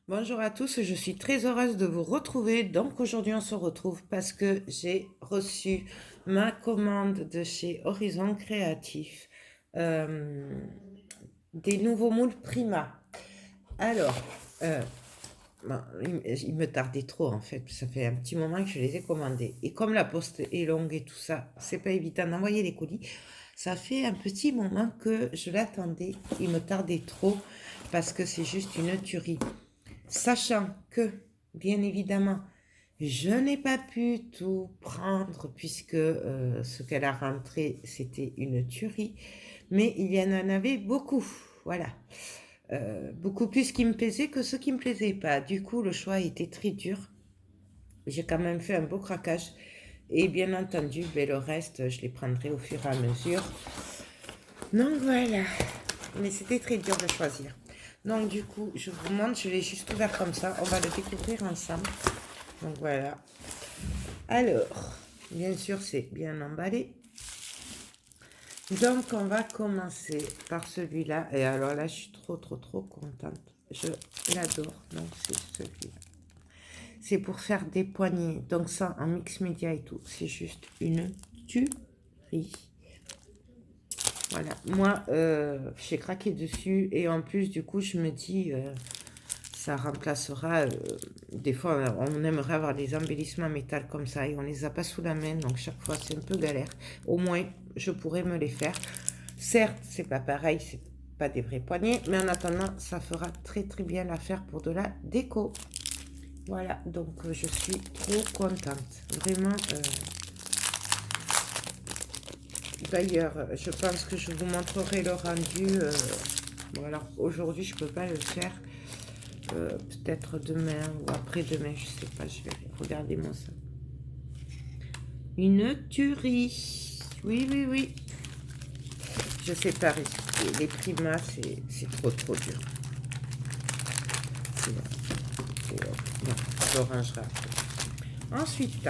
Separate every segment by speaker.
Speaker 1: Bonjour à tous, je suis très heureuse de vous retrouver. Donc aujourd'hui on se retrouve parce que j'ai reçu ma commande de chez Horizon Créatif, euh, des nouveaux moules Prima. Alors, euh, bon, il me tardait trop en fait, ça fait un petit moment que je les ai commandés. Et comme la poste est longue et tout ça, c'est pas évident d'envoyer les colis. Ça fait un petit moment que je l'attendais, il me tardait trop parce que c'est juste une tuerie. Sachant que, bien évidemment, je n'ai pas pu tout prendre puisque ce qu'elle a rentré, c'était une tuerie. Mais il y en avait beaucoup, voilà. Beaucoup plus qui me plaisaient que ce qui me plaisait pas. Du coup, le choix était très dur. J'ai quand même fait un beau craquage. Et bien entendu, ben, le reste, je les prendrai au fur et à mesure. Donc voilà. Mais c'était très dur de choisir. Donc du coup, je vous montre, je l'ai juste ouvert comme ça. On va le découvrir ensemble. Donc voilà. Alors, bien sûr, c'est bien emballé. Donc on va commencer par celui-là. Et alors là, je suis trop contente. Je l'adore. Donc c'est celui-là. C'est pour faire des poignées. Donc ça, en mix média et tout, c'est juste une tuerie. Voilà, moi, j'ai craqué dessus et en plus, du coup, je me dis, ça remplacera, des fois, on aimerait avoir des embellissements métal comme ça et on les a pas sous la main, donc chaque fois, c'est un peu galère. Au moins, je pourrais me les faire. Certes, c'est pas pareil, c'est pas des vrais poignets, mais en attendant, ça fera très bien l'affaire pour de la déco. Voilà, donc je suis trop contente. Vraiment, d'ailleurs, je pense que je vous montrerai le rendu. Bon, alors aujourd'hui, je peux pas le faire. Peut-être demain ou après-demain, je sais pas. Je vais regarder moi ça. Une tuerie. Oui. Je sais pas. Les primas, c'est trop dur. Bon, je rangerai après. Ensuite,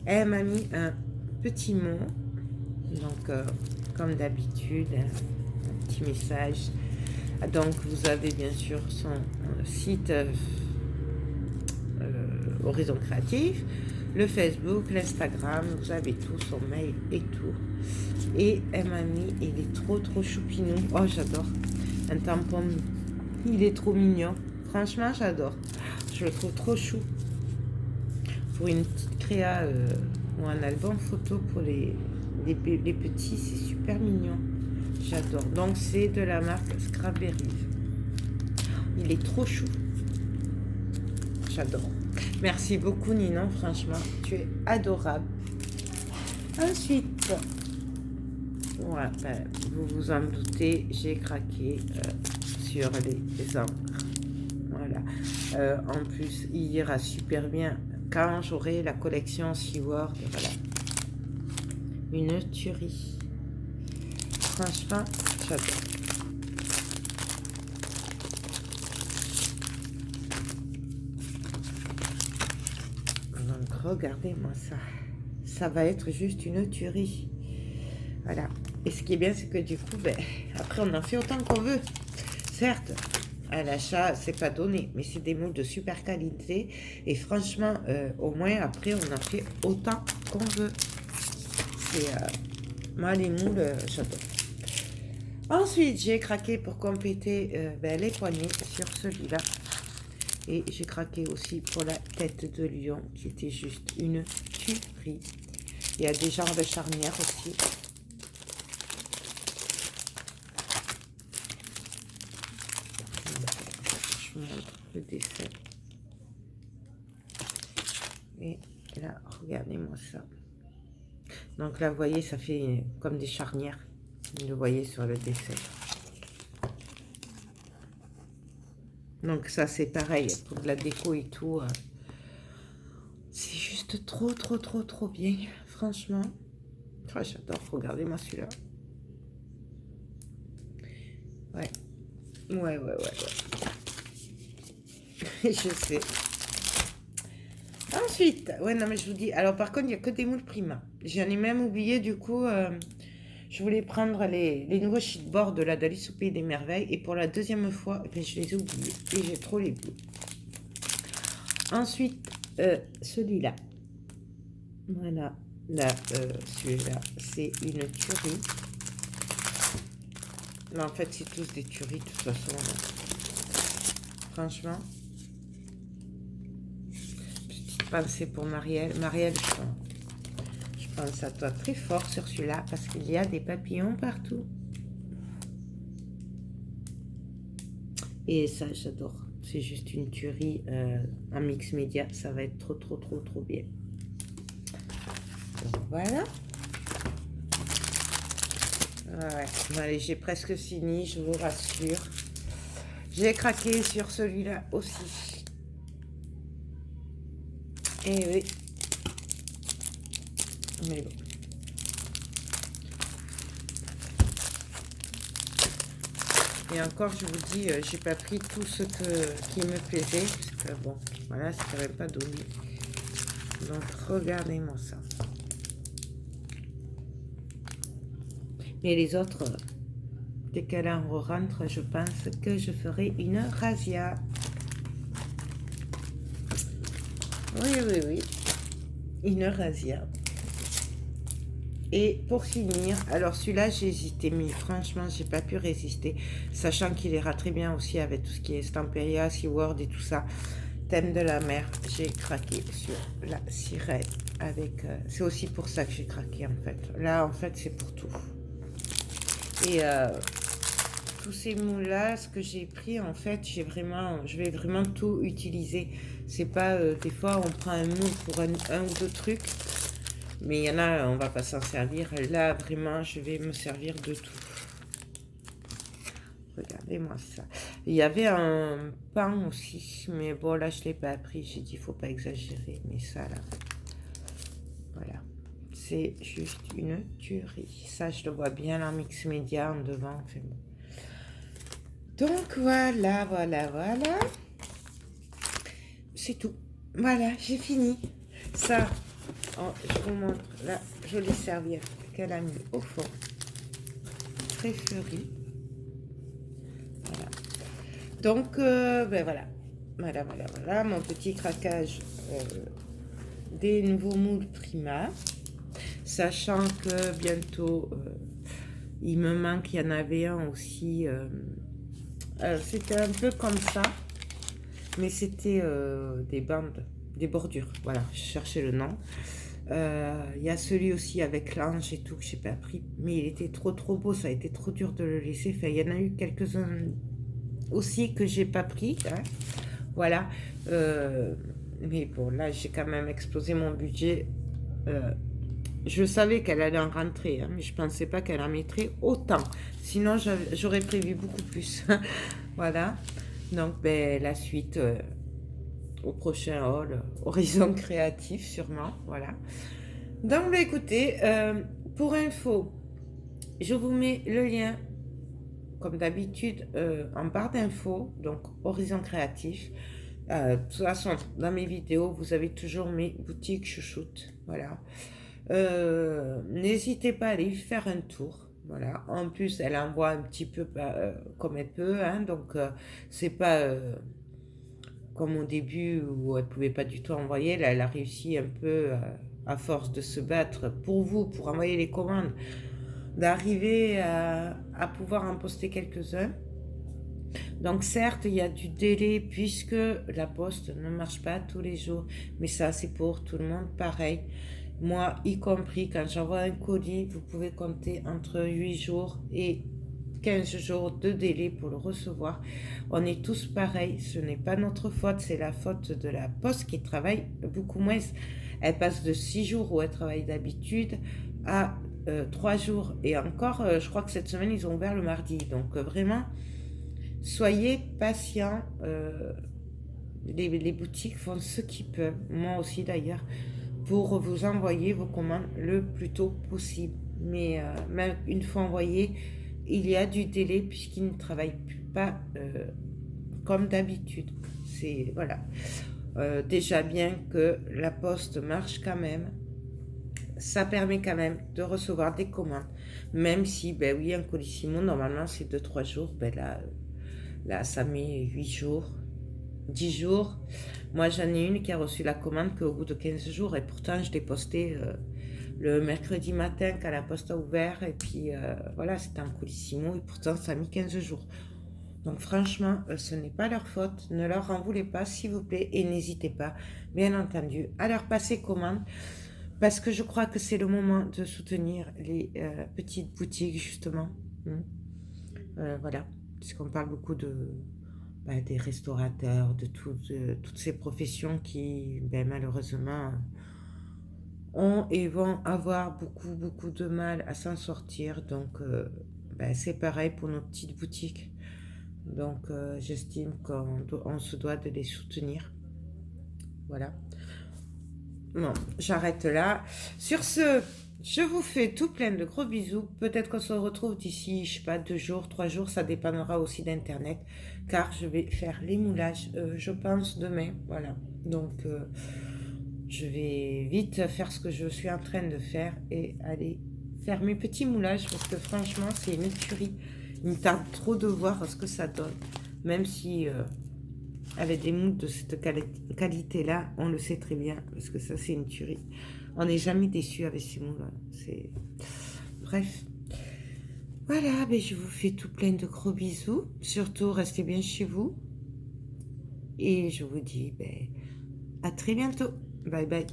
Speaker 1: elle m'a mis un petit mot. Donc, comme d'habitude, un petit message. Donc, vous avez bien sûr son site Horizon Créatif, le Facebook, l'Instagram, vous avez tout, son mail et tout. Et elle m'a mis, il est trop choupinou. Oh, j'adore. Un tampon, il est trop mignon. Franchement, j'adore. Je le trouve trop chou. Pour une petite créa ou un album photo pour les petits, c'est super mignon. J'adore. Donc, c'est de la marque Scrapberry. Il est trop chou. J'adore. Merci beaucoup, Ninon. Franchement, tu es adorable. Ensuite, ouais, ben, vous vous en doutez, j'ai craqué sur les encres. Voilà. En plus, il ira super bien quand j'aurai la collection Seaward. Voilà. Une tuerie. Franchement, j'adore. Donc, regardez-moi ça. Ça va être juste une tuerie. Voilà. Et ce qui est bien, c'est que du coup, ben, après, on en fait autant qu'on veut. Certes, à l'achat, c'est pas donné, mais c'est des moules de super qualité. Et franchement, au moins, après, on en fait autant qu'on veut. C'est, moi, les moules, j'adore. Ensuite, j'ai craqué pour compléter ben, les poignées sur celui-là. Et j'ai craqué aussi pour la tête de lion, qui était juste une tuerie. Il y a des genres de charnières aussi. Je vous montre le dessin. Et là, regardez-moi ça. Donc là, vous voyez, ça fait comme des charnières. Vous le voyez sur le dessin. Donc ça, c'est pareil pour de la déco et tout. C'est juste trop bien. Franchement. Oh, j'adore. Regardez-moi celui-là. Ouais. Je sais. Ensuite, ouais, non, mais je vous dis. Alors, par contre, il n'y a que des moules Prima. J'en ai même oublié, du coup. Je voulais prendre les nouveaux sheetboards de la d'Alice au Pays des Merveilles. Et pour la deuxième fois, eh bien, je les ai oubliés. Et j'ai trop les boules. Ensuite, celui-là. Voilà. Là, celui-là, c'est une tuerie. Mais en fait, c'est tous des tueries, de toute façon. Franchement. Petite pensée pour Marielle. Marielle, je pense à toi très fort sur celui-là parce qu'il y a des papillons partout. Et ça, j'adore. C'est juste une tuerie en mix média. Ça va être trop bien. Donc, voilà. Ouais. Bon, allez, j'ai presque fini, je vous rassure. J'ai craqué sur celui-là aussi. Et oui. Mais bon. Et encore, je vous dis, j'ai pas pris tout ce qui me plaisait. Parce que bon, voilà, c'est quand même pas donné. Donc, regardez-moi ça. Mais les autres, dès qu'elle en rentre, je pense que je ferai une razzia. Oui. Une razzia. Et pour finir, alors celui-là, j'ai hésité, mais franchement, j'ai pas pu résister. Sachant qu'il ira très bien aussi avec tout ce qui est Stamperia, SeaWorld et tout ça. Thème de la mer, j'ai craqué sur la sirène. C'est aussi pour ça que j'ai craqué, en fait. Là, en fait, c'est pour tout. Et tous ces moules-là, ce que j'ai pris, en fait, je vais vraiment tout utiliser. C'est pas, des fois, on prend un moule pour un ou deux trucs, mais il y en a, on va pas s'en servir. Là, vraiment, je vais me servir de tout. Regardez-moi ça. Il y avait un pain aussi, mais bon, là, je l'ai pas pris. J'ai dit, il faut pas exagérer, mais ça, là, voilà. C'est juste une tuerie. Ça, je le vois bien en mix média en devant. Enfin bon. Donc, voilà. C'est tout. Voilà, j'ai fini. Ça, je vous montre la jolie serviette qu'elle a mis au fond. Très fleurie. Voilà. Donc, ben voilà. Voilà, mon petit craquage des nouveaux moules Prima. Sachant que bientôt, il me manque, il y en avait un aussi. C'était un peu comme ça. Mais c'était des bandes, des bordures. Voilà, je cherchais le nom. Il y a celui aussi avec l'ange et tout que j'ai pas pris. Mais il était trop beau, ça a été trop dur de le laisser. Enfin, il y en a eu quelques-uns aussi que j'ai pas pris. Hein. Voilà. Mais bon, là, j'ai quand même explosé mon budget. Je savais qu'elle allait en rentrer, hein, mais je pensais pas qu'elle en mettrait autant. Sinon, j'aurais prévu beaucoup plus. Voilà. Donc, ben, la suite au prochain haul, Horizon Créatif, sûrement. Voilà. Donc, ben, écoutez, pour info, je vous mets le lien, comme d'habitude, en barre d'infos, donc Horizon Créatif. De toute façon, dans mes vidéos, vous avez toujours mes boutiques chouchoutes. Voilà. N'hésitez pas à aller faire un tour. Voilà. En plus, elle envoie un petit peu comme elle peut. Hein, donc, c'est pas comme au début où elle pouvait pas du tout envoyer. Là, elle a réussi un peu, à force de se battre pour vous, pour envoyer les commandes, d'arriver à pouvoir en poster quelques-uns. Donc certes, il y a du délai puisque la poste ne marche pas tous les jours. Mais ça, c'est pour tout le monde pareil. Moi, y compris, quand j'envoie un colis, vous pouvez compter entre 8 jours et 15 jours de délai pour le recevoir. On est tous pareils, ce n'est pas notre faute, c'est la faute de la poste qui travaille beaucoup moins. Elle passe de 6 jours où elle travaille d'habitude à 3 jours. Et encore, je crois que cette semaine, ils ont ouvert le mardi. Donc vraiment, soyez patients. Les boutiques font ce qu'ils peuvent, moi aussi d'ailleurs, pour vous envoyer vos commandes le plus tôt possible. Mais même une fois envoyé, il y a du délai puisqu'ils ne travaillent pas comme d'habitude. C'est voilà. Déjà bien que la poste marche quand même. ça permet quand même de recevoir des commandes. Même si, ben oui, un Colissimo, normalement, c'est 2-3 jours. Ben là, ça met 8 jours, 10 jours. Moi, j'en ai une qui a reçu la commande qu'au bout de 15 jours. Et pourtant, je l'ai postée le mercredi matin quand la poste a ouvert. Et puis, voilà, c'était un Colissimo. Et pourtant, ça a mis 15 jours. Donc franchement, ce n'est pas leur faute, ne leur en voulez pas s'il vous plaît et n'hésitez pas, bien entendu, à leur passer commande parce que je crois que c'est le moment de soutenir les petites boutiques justement. Voilà, puisqu'on parle beaucoup des restaurateurs, de toutes ces professions qui malheureusement ont et vont avoir beaucoup de mal à s'en sortir. Donc c'est pareil pour nos petites boutiques. Donc, j'estime qu'on se doit de les soutenir. Voilà. Bon, j'arrête là. Sur ce, je vous fais tout plein de gros bisous. Peut-être qu'on se retrouve d'ici, je sais pas, 2 jours, 3 jours. Ça dépendra aussi d'Internet. Car je vais faire les moulages, je pense, demain. Voilà. Donc, je vais vite faire ce que je suis en train de faire et aller faire mes petits moulages. Parce que franchement, c'est une tuerie. Il me tarde trop de voir ce que ça donne. Même si avec des moules de cette qualité-là, on le sait très bien, parce que ça, c'est une tuerie. On n'est jamais déçu avec ces moules. C'est... Bref. Voilà, je vous fais tout plein de gros bisous. Surtout, restez bien chez vous. Et je vous dis à très bientôt. Bye bye.